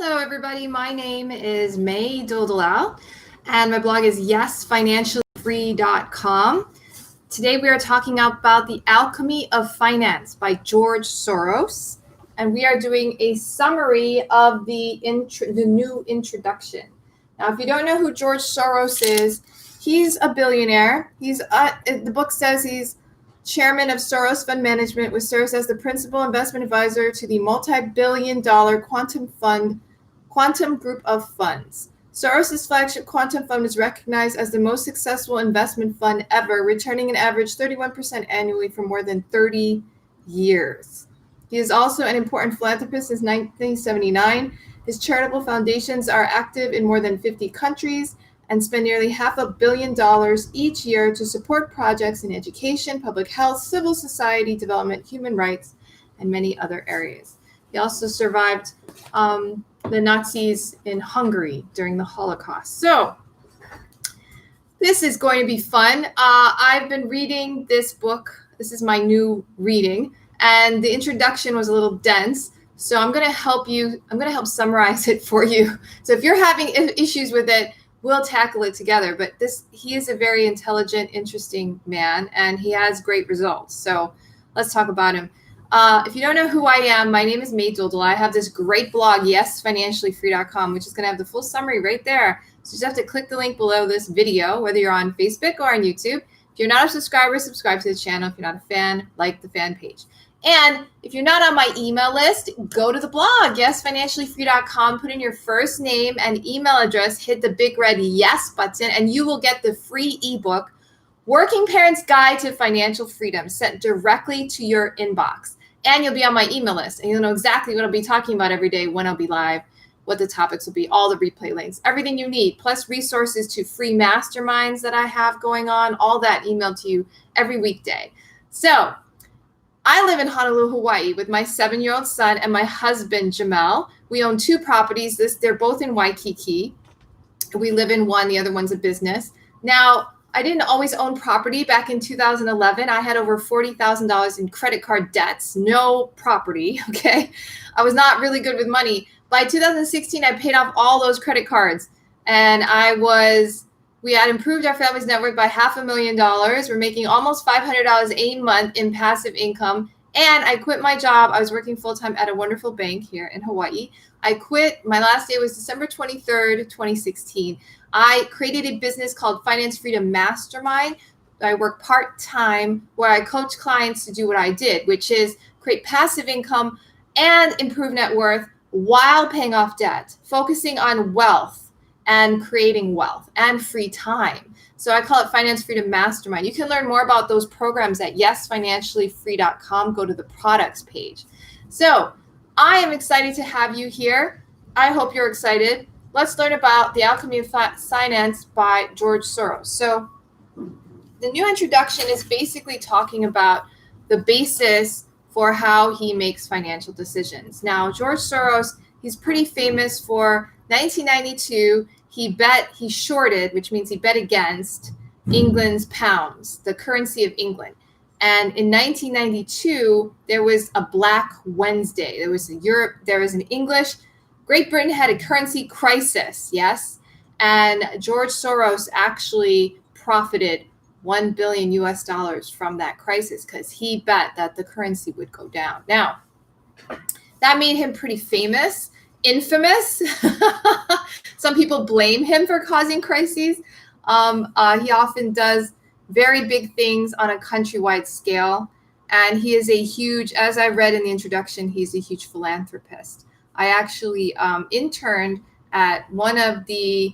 Hello, everybody. My name is May Doldalal, and my blog is yesfinanciallyfree.com. Today, we are talking about The Alchemy of Finance by George Soros, and we are doing a summary of the new introduction. Now, if you don't know who George Soros is, he's a billionaire. The book says he's chairman of Soros Fund Management, with Soros as the principal investment advisor to the multi-billion-dollar quantum group of funds. Soros' flagship quantum fund is recognized as the most successful investment fund ever, returning an average 31% annually for more than 30 years. He is also an important philanthropist since 1979. His charitable foundations are active in more than 50 countries and spend nearly $500 million each year to support projects in education, public health, civil society development, human rights, and many other areas. He also survived the Nazis in Hungary during the Holocaust. So this is going to be fun. I've been reading this book. This is my new reading, and the introduction was a little dense. So I'm going to help summarize it for you. So if you're having issues with it, we'll tackle it together. But he is a very intelligent, interesting man, and he has great results. So let's talk about him. If you don't know who I am, my name is May Doldal. I have this great blog, yesfinanciallyfree.com, which is going to have the full summary right there. So you just have to click the link below this video, whether you're on Facebook or on YouTube. If you're not a subscriber, subscribe to the channel. If you're not a fan, like the fan page. And if you're not on my email list, go to the blog, yesfinanciallyfree.com, put in your first name and email address, hit the big red yes button, and you will get the free ebook, Working Parents Guide to Financial Freedom, sent directly to your inbox. And you'll be on my email list, and you'll know exactly what I'll be talking about every day, when I'll be live, what the topics will be, all the replay links, everything you need, plus resources to free masterminds that I have going on, all that emailed to you every weekday. So I live in Honolulu, Hawaii with my 7-year-old son and my husband, Jamel. We own 2 properties. They're both in Waikiki. We live in one. The other one's a business. Now, I didn't always own property. Back in 2011, I had over $40,000 in credit card debts, no property, okay? I was not really good with money. By 2016, I paid off all those credit cards, and we had improved our family's net worth by $500,000. We're making almost $500 a month in passive income. And I quit my job. I was working full-time at a wonderful bank here in Hawaii. I quit. My last day was December 23rd, 2016. I created a business called Finance Freedom Mastermind. I work part-time where I coach clients to do what I did, which is create passive income and improve net worth while paying off debt, focusing on wealth and creating wealth and free time. So I call it Finance Freedom Mastermind. You can learn more about those programs at yesfinanciallyfree.com. Go to the products page. So I am excited to have you here. I hope you're excited. Let's learn about The Alchemy of Finance by George Soros. So the new introduction is basically talking about the basis for how he makes financial decisions. Now, George Soros, he's pretty famous for 1992, he shorted, which means he bet against England's pounds, the currency of England. And in 1992, there was a Black Wednesday. There was an English, Great Britain had a currency crisis, yes? And George Soros actually profited $1 billion from that crisis because he bet that the currency would go down. Now, that made him pretty famous. Infamous. Some people blame him for causing crises. He often does very big things on a countrywide scale. And he is a huge, as I read in the introduction, he's a huge philanthropist. I actually interned at one of the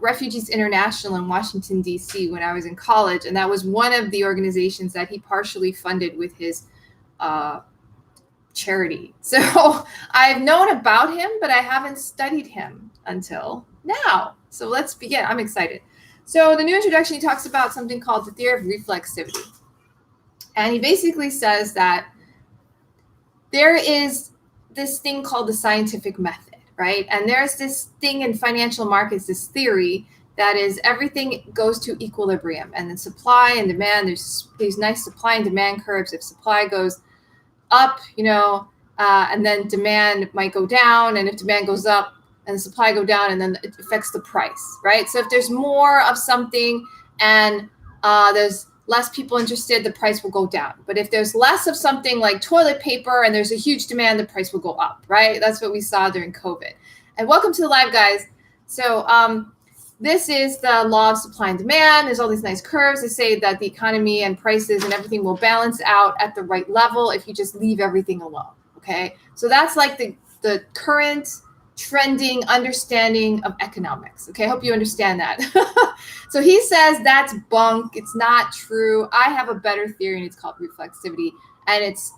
Refugees International in Washington, D.C. when I was in college. And that was one of the organizations that he partially funded with his charity. So I've known about him, but I haven't studied him until now. So let's begin. I'm excited. So the new introduction, he talks about something called the theory of reflexivity. And he basically says that there is this thing called the scientific method, right? And there's this thing in financial markets, this theory that is everything goes to equilibrium, and then supply and demand, there's these nice supply and demand curves. If supply goes up, and then demand might go down, and if demand goes up, and the supply go down, and then it affects the price, right? So if there's more of something and there's less people interested, the price will go down. But if there's less of something like toilet paper and there's a huge demand, the price will go up, right? That's what we saw during COVID. And welcome to the live, guys. So this is the law of supply and demand. There's all these nice curves that say that the economy and prices and everything will balance out at the right level if you just leave everything alone, okay? So that's like the current trending understanding of economics, okay? I hope you understand that. So he says that's bunk. It's not true. I have a better theory, and it's called reflexivity, and it's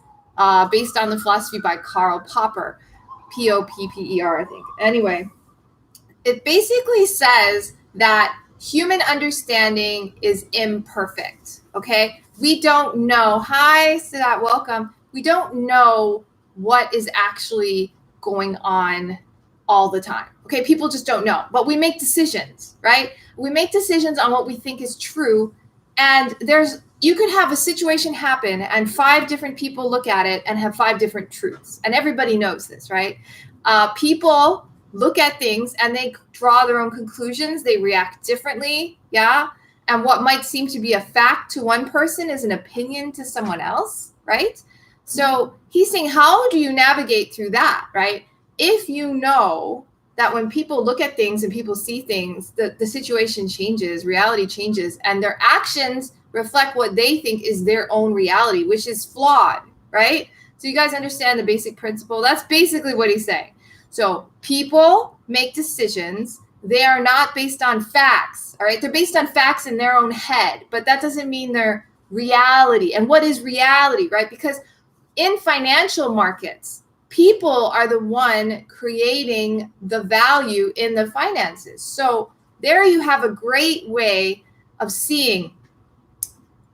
based on the philosophy by Karl Popper, Popper, I think. Anyway, it basically says that human understanding is imperfect, okay? We don't know. Hi, Sadat, welcome. We don't know what is actually going on all the time, okay? People just don't know, but we make decisions, right? We make decisions on what we think is true, and you could have a situation happen and 5 different people look at it and have 5 different truths, and everybody knows this, right? People look at things and they draw their own conclusions. They react differently, yeah? And what might seem to be a fact to one person is an opinion to someone else, right? So he's saying, how do you navigate through that, right? If you know that when people look at things and people see things, the situation changes, reality changes, and their actions reflect what they think is their own reality, which is flawed, right? So you guys understand the basic principle? That's basically what he's saying. So people make decisions. They are not based on facts, all right? They're based on facts in their own head, but that doesn't mean they're reality. And what is reality, right? Because in financial markets, people are the one creating the value in the finances. So there you have a great way of seeing,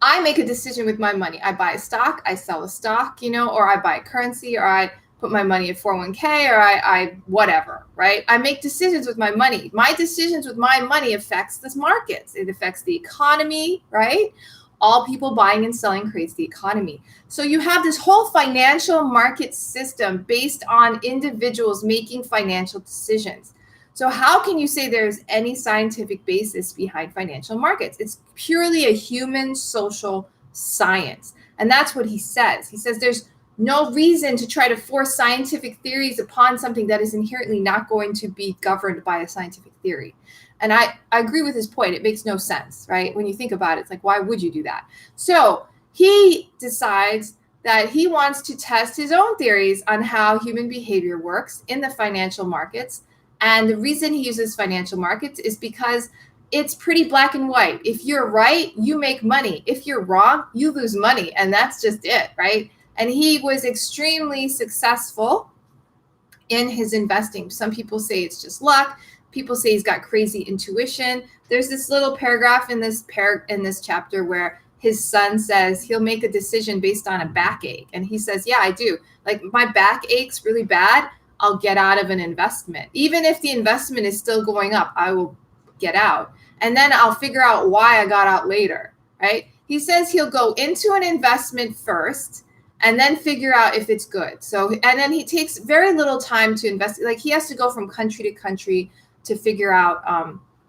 I make a decision with my money. I buy a stock, I sell a stock, or I buy a currency, or I put my money in 401k, or I whatever, right? I make decisions with my money. My decisions with my money affects this markets. It affects the economy, right? All people buying and selling creates the economy. So you have this whole financial market system based on individuals making financial decisions. So how can you say there's any scientific basis behind financial markets? It's purely a human social science. And that's what he says. He says there's no reason to try to force scientific theories upon something that is inherently not going to be governed by a scientific theory. And I agree with his point. It makes no sense, right? When you think about it, it's like, why would you do that? So he decides that he wants to test his own theories on how human behavior works in the financial markets. And the reason he uses financial markets is because it's pretty black and white. If you're right, you make money. If you're wrong, you lose money. And that's just it, right? And he was extremely successful in his investing. Some people say it's just luck. People say he's got crazy intuition. There's this little paragraph in this chapter where his son says he'll make a decision based on a backache. And he says, yeah, I do. Like, my back aches really bad, I'll get out of an investment. Even if the investment is still going up, I will get out. And then I'll figure out why I got out later, right? He says he'll go into an investment first and then figure out if it's good. So, and then he takes very little time to invest. Like, he has to go from country to country to figure out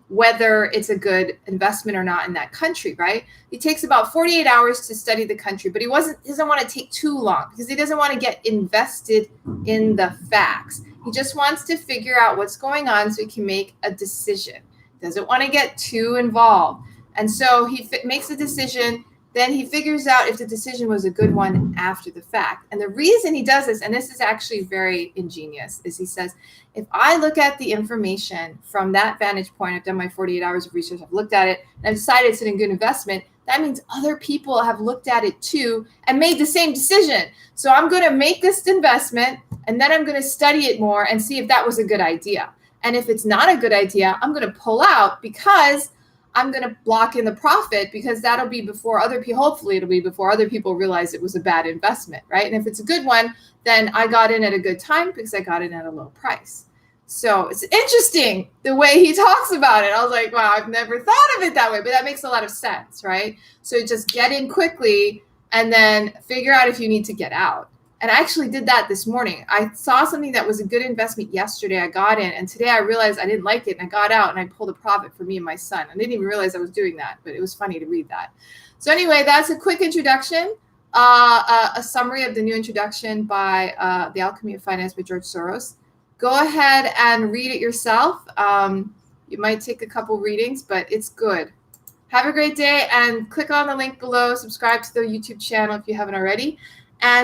whether it's a good investment or not in that country, right? He takes about 48 hours to study the country, but he doesn't want to take too long because he doesn't want to get invested in the facts. He just wants to figure out what's going on so he can make a decision. Doesn't want to get too involved. And so he makes a decision. Then he figures out if the decision was a good one after the fact. And the reason he does this, and this is actually very ingenious, is he says, if I look at the information from that vantage point, I've done my 48 hours of research, I've looked at it, and I've decided it's a good investment, that means other people have looked at it too and made the same decision. So I'm going to make this investment, and then I'm going to study it more and see if that was a good idea. And if it's not a good idea, I'm going to pull out because I'm going to block in the profit, because that'll be before other people, hopefully it'll be before other people realize it was a bad investment, right? And if it's a good one, then I got in at a good time because I got in at a low price. So it's interesting the way he talks about it. I was like, wow, I've never thought of it that way, but that makes a lot of sense, right? So just get in quickly and then figure out if you need to get out. And I actually did that this morning. I saw something that was a good investment yesterday. I got in, and today I realized I didn't like it, and I got out and I pulled a profit for me and my son. I didn't even realize I was doing that, but it was funny to read that. So anyway, that's a quick introduction, a summary of the new introduction by The Alchemy of Finance by George Soros. Go ahead and read it yourself. You might take a couple readings, but it's good. Have a great day, and click on the link below. Subscribe to the YouTube channel if you haven't already. And